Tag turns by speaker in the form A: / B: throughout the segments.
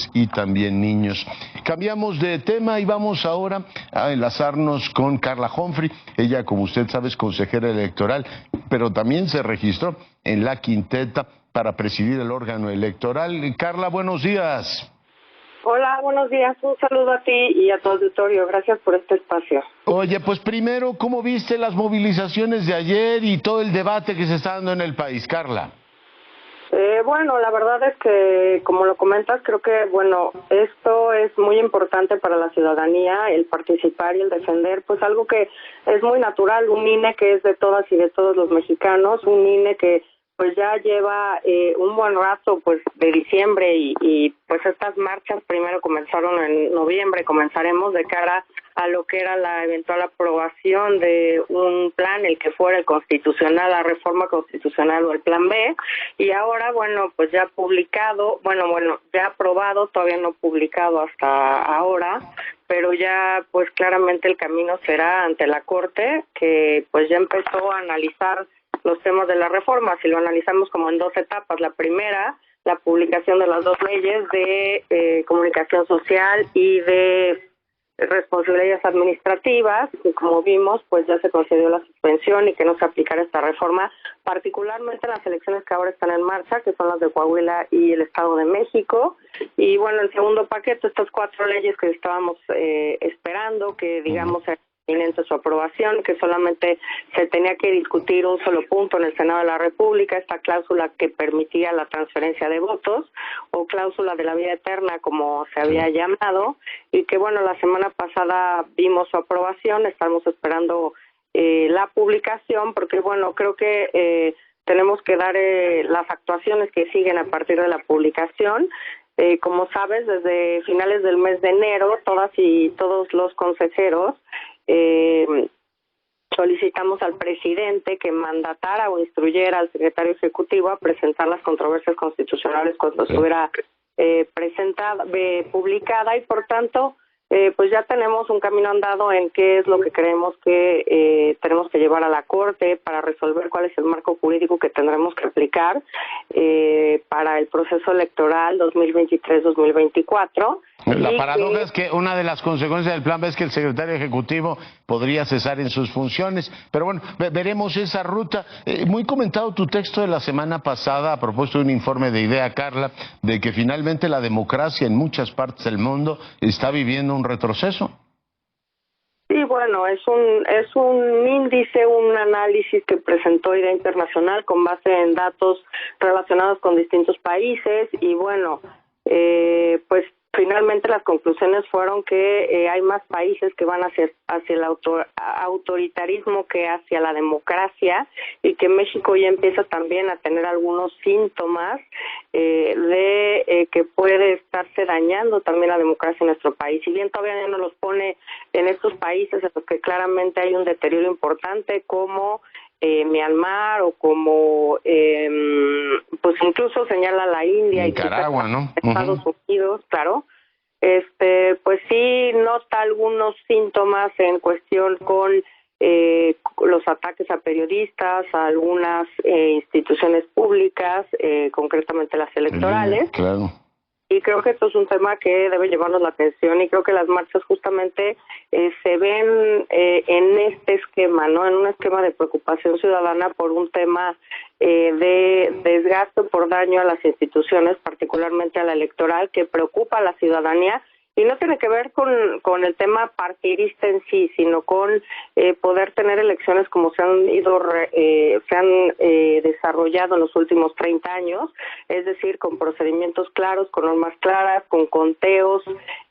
A: mujeres y también niños. Cambiamos de tema y vamos ahora a enlazarnos con Carla Humphrey. Ella, como usted sabe, es consejera electoral, pero también se registró en la quinteta para presidir el órgano electoral. Carla, buenos días.
B: Hola, buenos días. Un saludo a ti y a tu auditorio. Gracias por este espacio.
A: Oye, pues primero, ¿cómo viste las movilizaciones de ayer y todo el debate que se está dando en el país, Carla?
B: Bueno, la verdad es que, como lo comentas, creo que, esto es muy importante para la ciudadanía, el participar y el defender, pues algo que es muy natural, un INE que es de todas y de todos los mexicanos, un INE que pues ya lleva un buen rato pues de diciembre y pues estas marchas primero comenzaron en noviembre, comenzaremos de cara a lo que era la eventual aprobación de un plan, el que fuera el constitucional, la reforma constitucional o el plan B, y ahora pues ya publicado, ya aprobado, todavía no publicado hasta ahora, pero ya pues claramente el camino será ante la Corte, que pues ya empezó a analizar los temas de la reforma. Si lo analizamos como en dos etapas, la primera, la publicación de las dos leyes de comunicación social y de responsabilidades administrativas, que como vimos, pues ya se concedió la suspensión y que no se aplicara esta reforma, particularmente en las elecciones que ahora están en marcha, que son las de Coahuila y el Estado de México. Y el segundo paquete, estas 4 leyes que estábamos esperando, que digamos inminente su aprobación, que solamente se tenía que discutir un solo punto en el Senado de la República, esta cláusula que permitía la transferencia de votos, o cláusula de la vida eterna, como se había llamado, y que la semana pasada vimos su aprobación. Estamos esperando la publicación, porque creo que tenemos que dar las actuaciones que siguen a partir de la publicación. Como sabes, desde finales del mes de enero, todas y todos los consejeros solicitamos al presidente que mandatara o instruyera al secretario ejecutivo a presentar las controversias constitucionales cuando estuviera publicada, y por tanto pues ya tenemos un camino andado en qué es lo que creemos que tenemos que llevar a la Corte para resolver cuál es el marco jurídico que tendremos que aplicar para el proceso electoral 2023-2024.
A: La paradoja es que una de las consecuencias del plan B es que el secretario ejecutivo podría cesar en sus funciones, pero veremos esa ruta. Muy comentado tu texto de la semana pasada a propósito de un informe de IDEA, Carla, de que finalmente la democracia en muchas partes del mundo está viviendo un retroceso.
B: Sí, es un índice, un análisis que presentó IDEA Internacional con base en datos relacionados con distintos países y pues finalmente las conclusiones fueron que hay más países que van hacia el autoritarismo que hacia la democracia, y que México ya empieza también a tener algunos síntomas de que puede estarse dañando también la democracia en nuestro país. Si bien todavía no los pone en estos países en los que claramente hay un deterioro importante, como Myanmar o como pues incluso señala la India,
A: Nicaragua, ¿no?
B: Estados Unidos, claro. Pues sí nota algunos síntomas en cuestión con los ataques a periodistas, a algunas instituciones públicas, concretamente las electorales.
A: Claro.
B: Y creo que esto es un tema que debe llevarnos la atención, y creo que las marchas justamente se ven en este esquema, ¿no? En un esquema de preocupación ciudadana por un tema de desgaste, por daño a las instituciones, particularmente a la electoral, que preocupa a la ciudadanía. Y no tiene que ver con el tema partidista en sí, sino con poder tener elecciones como se han desarrollado en los últimos 30 años, es decir, con procedimientos claros, con normas claras, con conteos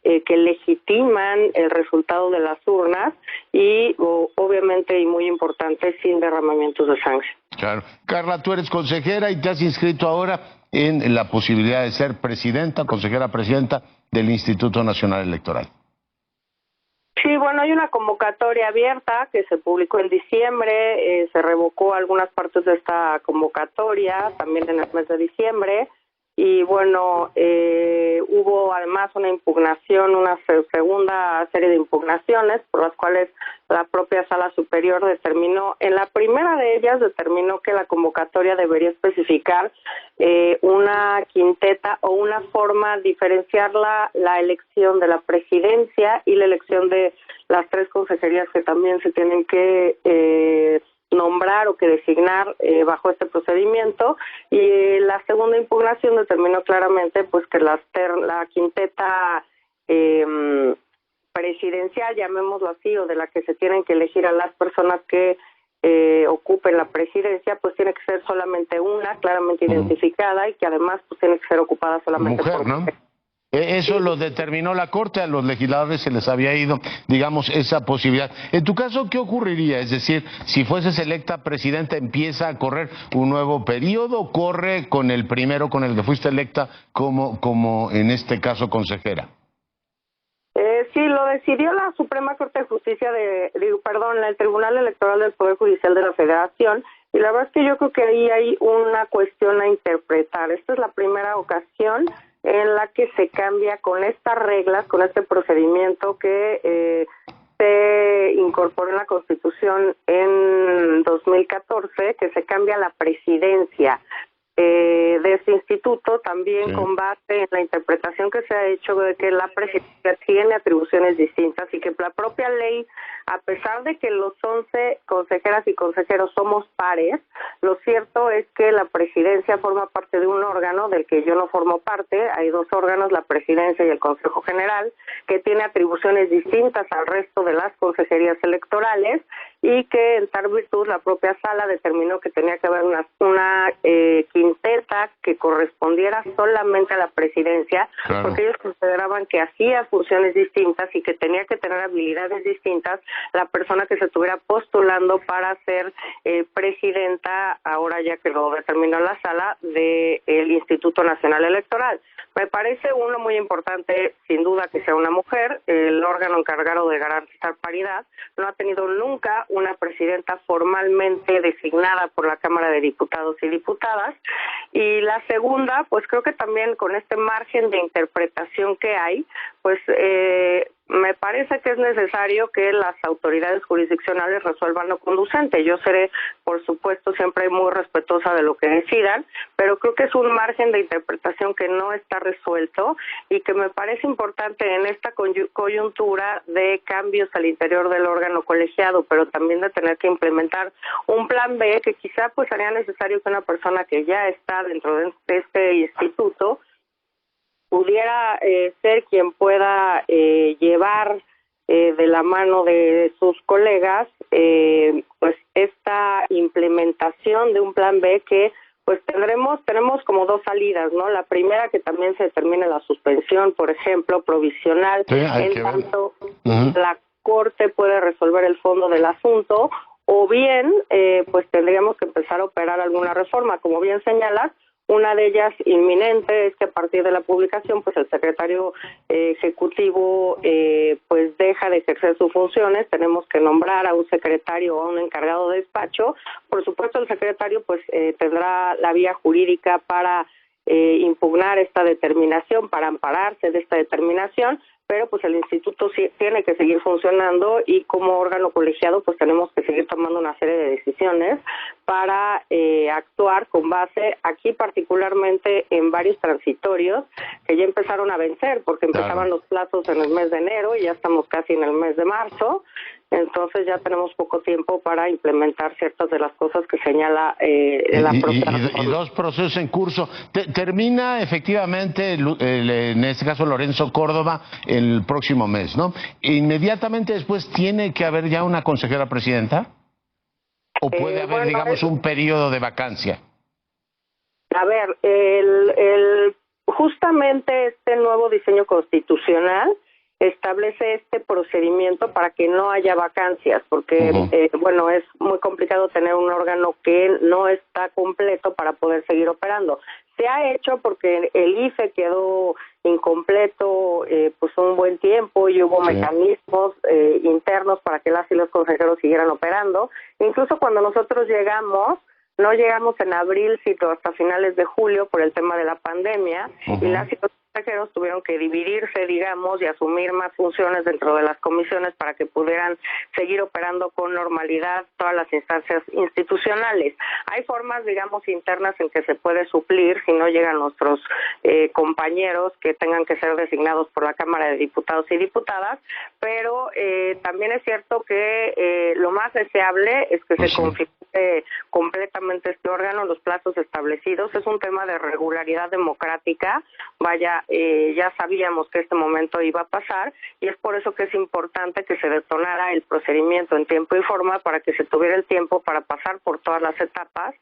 B: que legitiman el resultado de las urnas y obviamente, y muy importante, sin derramamientos de sangre.
A: Claro. Carla, tú eres consejera y te has inscrito ahora en la posibilidad de ser consejera presidenta del Instituto Nacional Electoral.
B: Sí, hay una convocatoria abierta que se publicó en diciembre, se revocó algunas partes de esta convocatoria también en el mes de diciembre, y hubo además además una impugnación, una segunda serie de impugnaciones por las cuales la propia Sala Superior determinó, en la primera de ellas determinó que la convocatoria debería especificar una quinteta o una forma, diferenciar la elección de la presidencia y la elección de las 3 consejerías que también se tienen que nombrar o que designar bajo este procedimiento, y la segunda impugnación determinó claramente pues que la quinteta presidencial, llamémoslo así, o de la que se tienen que elegir a las personas que ocupen la presidencia, pues tiene que ser solamente una, claramente identificada, y que además pues tiene que ser ocupada solamente
A: mujer,
B: por
A: ¿no?
B: mujer.
A: Eso lo determinó la Corte, a los legisladores se les había ido, digamos, esa posibilidad. En tu caso, ¿qué ocurriría? Es decir, si fueses electa presidenta, ¿empieza a correr un nuevo periodo o corre con el primero con el que fuiste electa como en este caso consejera?
B: Sí, lo decidió la Suprema Corte de Justicia el Tribunal Electoral del Poder Judicial de la Federación, y la verdad es que yo creo que ahí hay una cuestión a interpretar. Esta es la primera ocasión en la que se cambia con estas reglas, con este procedimiento que se incorporó en la Constitución en 2014, que se cambia la presidencia de este instituto, también con base en la interpretación que se ha hecho de que la presidencia tiene atribuciones distintas y que la propia ley, a pesar de que los 11 consejeras y consejeros somos pares, lo cierto es que la presidencia forma parte de un órgano del que yo no formo parte. Hay 2 órganos, la presidencia y el Consejo General, que tiene atribuciones distintas al resto de las consejerías electorales, y que en tal virtud la propia sala determinó que tenía que haber una quinteta que correspondiera solamente a la presidencia, porque ellos consideraban que hacía funciones distintas y que tenía que tener habilidades distintas la persona que se estuviera postulando para ser presidenta, ahora ya que lo determinó la sala, del Instituto Nacional Electoral. Me parece uno muy importante, sin duda, que sea una mujer. El órgano encargado de garantizar paridad no ha tenido nunca una presidenta formalmente designada por la Cámara de Diputados y Diputadas. Y la segunda, pues creo que también con este margen de interpretación que hay, pues me parece que es necesario que las autoridades jurisdiccionales resuelvan lo conducente. Yo seré, por supuesto, siempre muy respetuosa de lo que decidan, pero creo que es un margen de interpretación que no está resuelto y que me parece importante en esta coyuntura de cambios al interior del órgano colegiado, pero también de tener que implementar un plan B, que quizá pues haría necesario que una persona que ya está dentro de este instituto pudiera ser quien pueda llevar de la mano de sus colegas pues esta implementación de un plan B que pues tenemos como 2 salidas, ¿no? La primera, que también se determine la suspensión, por ejemplo, provisional, en tanto la Corte puede resolver el fondo del asunto, o bien pues tendríamos que empezar a operar alguna reforma. Como bien señalas, una de ellas inminente es que a partir de la publicación pues el secretario ejecutivo pues deja de ejercer sus funciones. Tenemos que nombrar a un secretario o a un encargado de despacho. Por supuesto, el secretario pues tendrá la vía jurídica para impugnar esta determinación, para ampararse de esta determinación, pero pues el instituto sí tiene que seguir funcionando, y como órgano colegiado pues tenemos que seguir tomando una serie de decisiones para actuar con base aquí particularmente en varios transitorios que ya empezaron a vencer, porque empezaban los plazos en el mes de enero y ya estamos casi en el mes de marzo. Entonces ya tenemos poco tiempo para implementar ciertas de las cosas que señala la propia reforma.
A: Y 2 procesos en curso. Termina efectivamente, en este caso Lorenzo Córdoba, el próximo mes, ¿no? Inmediatamente después tiene que haber ya una consejera presidenta, ¿o puede haber, digamos, un periodo de vacancia?
B: A ver, justamente este nuevo diseño constitucional establece este procedimiento para que no haya vacancias, porque bueno, es muy complicado tener un órgano que no está completo para poder seguir operando. Se ha hecho porque el IFE quedó incompleto pues un buen tiempo, y hubo mecanismos internos para que las y los consejeros siguieran operando. Incluso cuando nosotros llegamos, no llegamos en abril, sino hasta finales de julio por el tema de la pandemia, y las y los consejeros tuvieron que dividirse, digamos, y asumir más funciones dentro de las comisiones para que pudieran seguir operando con normalidad todas las instancias institucionales. Hay formas, digamos, internas en que se puede suplir si no llegan nuestros compañeros que tengan que ser designados por la Cámara de Diputados y Diputadas, pero también es cierto que lo más deseable es que se configure completamente este órgano, los plazos establecidos. Es un tema de regularidad democrática. Vaya, ya sabíamos que este momento iba a pasar y es por eso que es importante que se detonara el procedimiento en tiempo y forma para que se tuviera el tiempo para pasar por todas las etapas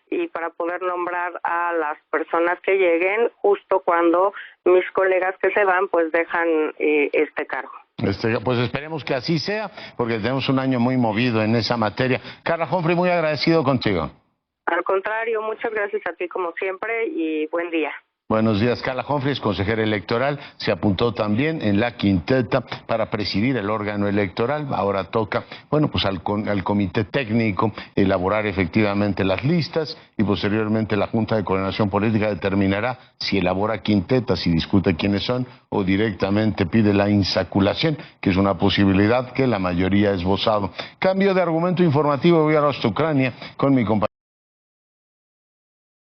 B: y para poder nombrar a las personas que lleguen justo cuando mis colegas que se van pues dejan este cargo.
A: Pues esperemos que así sea, porque tenemos un año muy movido en esa materia. Carla Humphrey, muy agradecido contigo.
B: Al contrario, muchas gracias a ti como siempre y buen día.
A: Buenos días. Carla Humphrey es consejera electoral, se apuntó también en la quinteta para presidir el órgano electoral. Ahora toca, bueno, pues al comité técnico elaborar efectivamente las listas y posteriormente la Junta de Coordinación Política determinará si elabora quintetas, si discute quiénes son o directamente pide la insaculación, que es una posibilidad que la mayoría ha esbozado. Cambio de argumento informativo, voy a Ucrania con mi compañero.